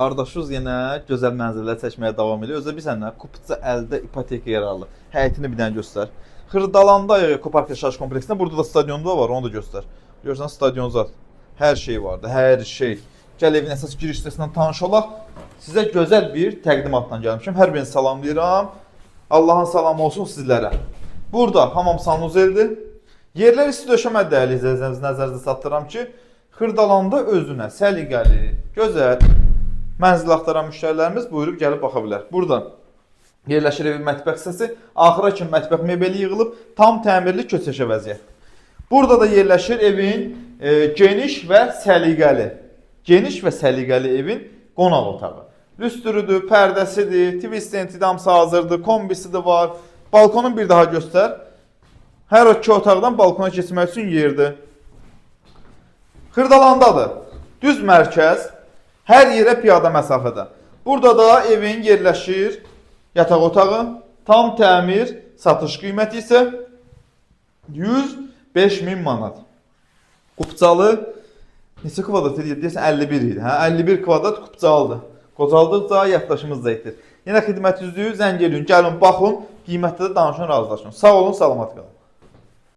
Qardaşız yenə gözəl mənzillər çəkməyə davam edir. Özə bilsən nə? Kupça əldə ipoteka yararlı. Həyətini bir dənə göstər. Xırdalanda Kopark yaşayış kompleksində burada da stadion da var, onu da göstər. Görürsən stadion zat. Hər şey vardı, hər şey. Gəl evin əsas giriş hissəsindən tanış olaq. Sizə gözəl bir təqdimatla gəlmişəm. Hər birinizi salamlayıram. Allahın salamı olsun sizlərə. Burada hamam sanuzeldir. Yerlər isti döşəmə dəyərli izləyiciləriniz nəzərinizə çatdırıram ki, Xırdalanda özünə səliqəli, gözəl mənzil axtaran müştərilərimiz buyurub gəlib baxa bilər. Burada yerləşir evin mətbəx hissəsi, axıra kimi mətbəx mebeli yığılıb, tam təmirli köçəşə vəziyyət. Burada da yerləşir evin geniş və səliqəli evin qonaq otağı. Lüstrüdür, pərdəsidir, twist hamısı hazırdır, kombisi de var. Balkonun bir daha göstər. Hər iki otaqdan balkona keçmək üçün yerdir. Xırdalandadır. Düz mərkəz, hər yerə piyada məsafədə. Burada da evin yerləşir yataq otağı, tam təmir, satış qiyməti isə 105.000 manat. Kupçalı neçə kvadrat edir? Deyəsən 51 idi. 51 kvadrat kupçalıdır. Qocaldıqca yaddaşımız da edir. Yenə xidmət üzrə zəng edin, gəlin, baxın, qiymətdə də danışın, razılaşın. Sağ olun, salamat qalın.